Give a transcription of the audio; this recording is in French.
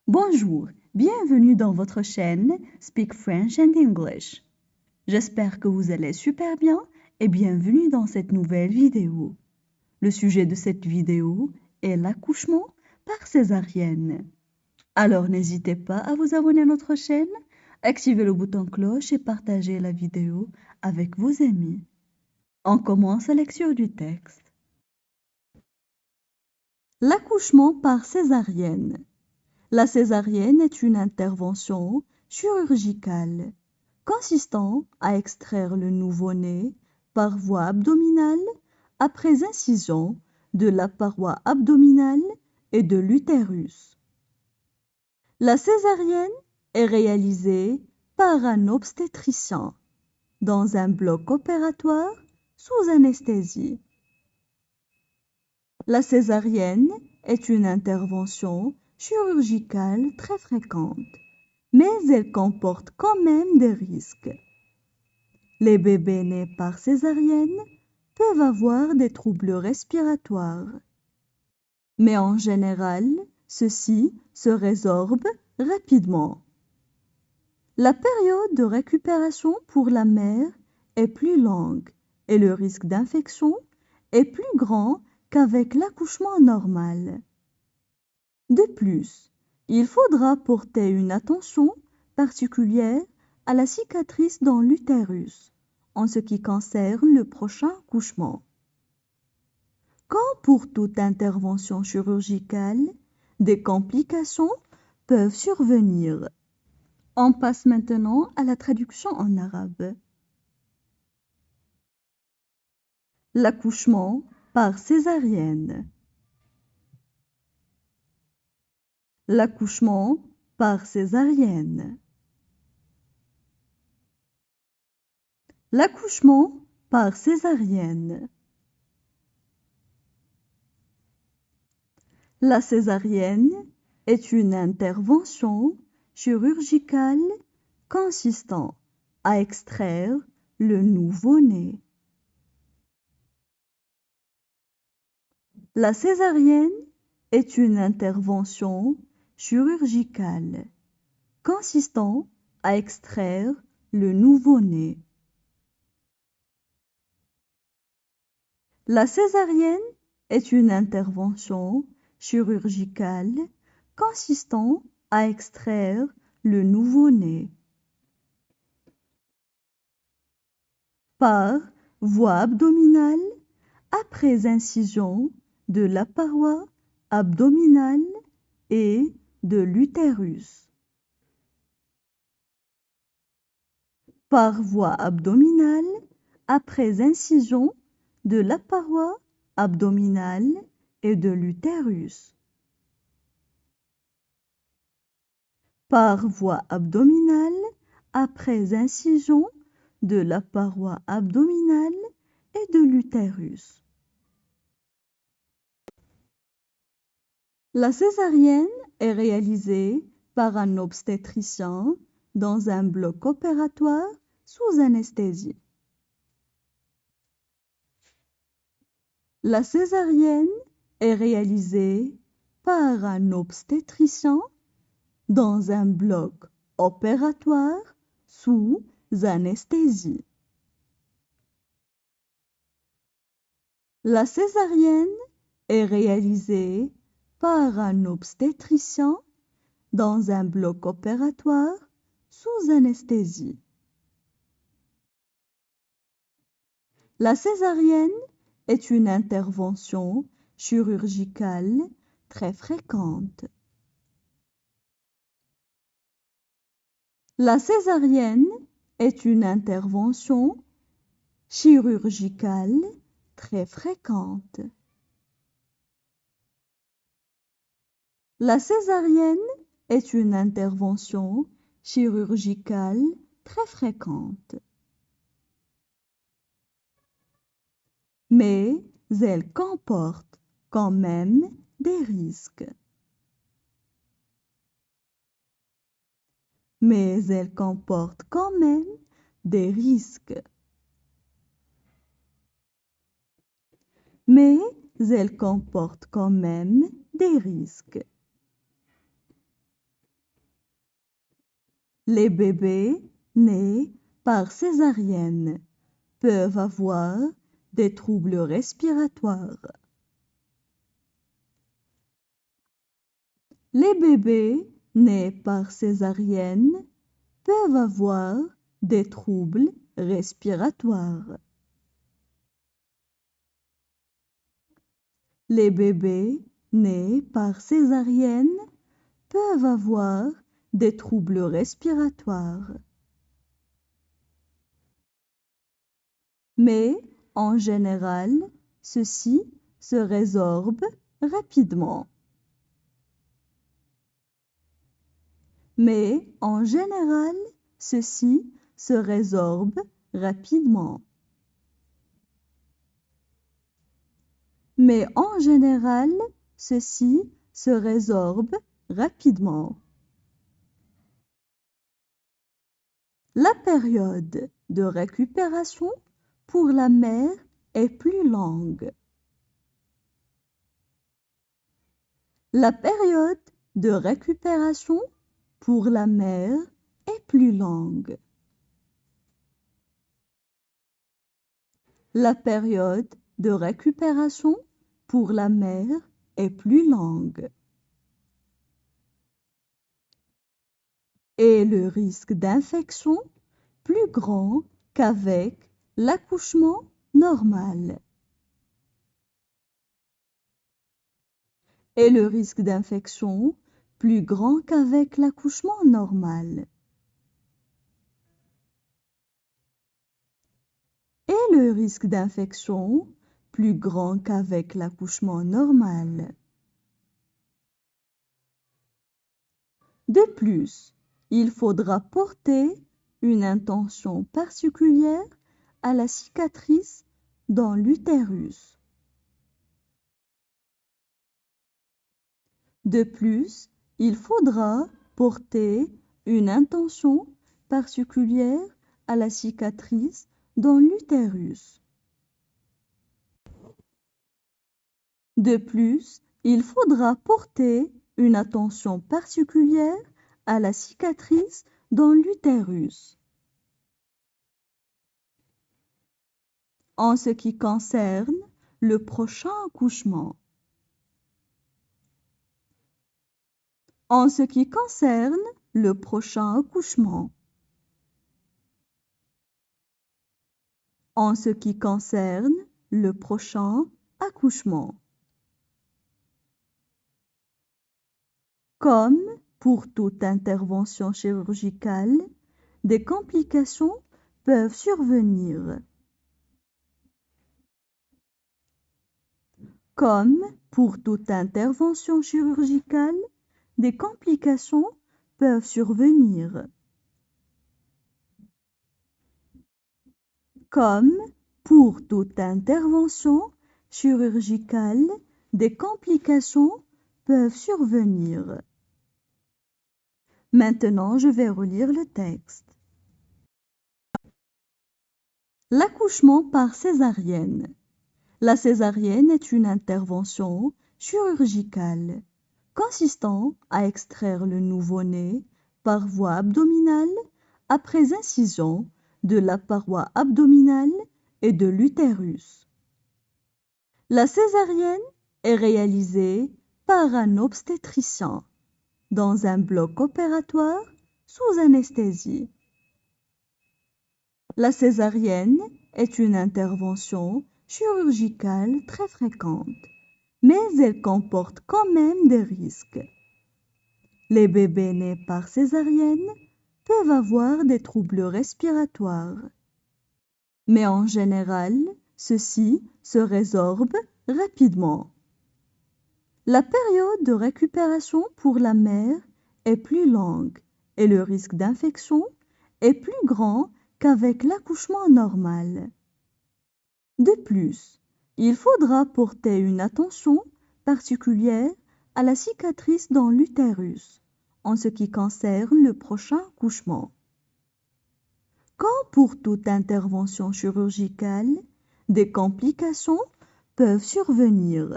Bonjour, bienvenue dans votre chaîne Speak French and English. J'espère que vous allez super bien et bienvenue dans cette nouvelle vidéo. Le sujet de cette vidéo est l'accouchement par césarienne. Alors n'hésitez pas à vous abonner à notre chaîne, activez le bouton cloche et partagez la vidéo avec vos amis. On commence la lecture du texte. L'accouchement par césarienne. La césarienne est une intervention chirurgicale consistant à extraire le nouveau-né par voie abdominale après incision de la paroi abdominale et de l'utérus. La césarienne est réalisée par un obstétricien dans un bloc opératoire sous anesthésie. La césarienne est une intervention chirurgicale très fréquente, mais elle comporte quand même des risques. Les bébés nés par césarienne peuvent avoir des troubles respiratoires, mais en général, ceux-ci se résorbent rapidement. La période de récupération pour la mère est plus longue et le risque d'infection est plus grand qu'avec l'accouchement normal. De plus, il faudra porter une attention particulière à la cicatrice dans l'utérus en ce qui concerne le prochain accouchement. Comme pour toute intervention chirurgicale, des complications peuvent survenir. On passe maintenant à la traduction en arabe. L'accouchement par césarienne. L'accouchement par césarienne. L'accouchement par césarienne. La césarienne est une intervention chirurgicale consistant à extraire le nouveau-né. La césarienne est une intervention chirurgicale consistant à extraire le nouveau-né. La césarienne est une intervention chirurgicale consistant à extraire le nouveau-né. Par voie abdominale après incision de la paroi abdominale et de l'utérus. Par voie abdominale après incision de la paroi abdominale et de l'utérus. Par voie abdominale après incision de la paroi abdominale et de l'utérus. La césarienne est réalisée par un obstétricien dans un bloc opératoire sous anesthésie. La césarienne est réalisée par un obstétricien dans un bloc opératoire sous anesthésie. La césarienne est réalisée par un obstétricien dans un bloc opératoire sous anesthésie. La césarienne est une intervention chirurgicale très fréquente. La césarienne est une intervention chirurgicale très fréquente. La césarienne est une intervention chirurgicale très fréquente. Mais elle comporte quand même des risques. Mais elle comporte quand même des risques. Mais elle comporte quand même des risques. Les bébés nés par césarienne peuvent avoir des troubles respiratoires. Les bébés nés par césarienne peuvent avoir des troubles respiratoires. Les bébés nés par césarienne peuvent avoir des troubles respiratoires. Mais en général, ceux-ci se résorbent rapidement. Mais en général, ceux-ci se résorbent rapidement. Mais en général, ceux-ci se résorbent rapidement. La période de récupération pour la mère est plus longue. La période de récupération pour la mère est plus longue. La période de récupération pour la mère est plus longue. Et le risque d'infection plus grand qu'avec l'accouchement normal. Et le risque d'infection plus grand qu'avec l'accouchement normal. Et le risque d'infection plus grand qu'avec l'accouchement normal. De plus, il faudra porter une attention particulière à la cicatrice dans l'utérus. De plus, il faudra porter une attention particulière à la cicatrice dans l'utérus. De plus, il faudra porter une attention particulière à la cicatrice dans l'utérus. En ce qui concerne le prochain accouchement. En ce qui concerne le prochain accouchement. En ce qui concerne le prochain accouchement. Comme pour toute intervention chirurgicale, des complications peuvent survenir. Comme pour toute intervention chirurgicale, des complications peuvent survenir. Comme pour toute intervention chirurgicale, des complications peuvent survenir. Maintenant, je vais relire le texte. L'accouchement par césarienne. La césarienne est une intervention chirurgicale consistant à extraire le nouveau-né par voie abdominale après incision de la paroi abdominale et de l'utérus. La césarienne est réalisée par un obstétricien dans un bloc opératoire sous anesthésie. La césarienne est une intervention chirurgicale très fréquente, mais elle comporte quand même des risques. Les bébés nés par césarienne peuvent avoir des troubles respiratoires, mais en général, ceux-ci se résorbent rapidement. La période de récupération pour la mère est plus longue et le risque d'infection est plus grand qu'avec l'accouchement normal. De plus, il faudra porter une attention particulière à la cicatrice dans l'utérus en ce qui concerne le prochain accouchement. Comme pour toute intervention chirurgicale, des complications peuvent survenir.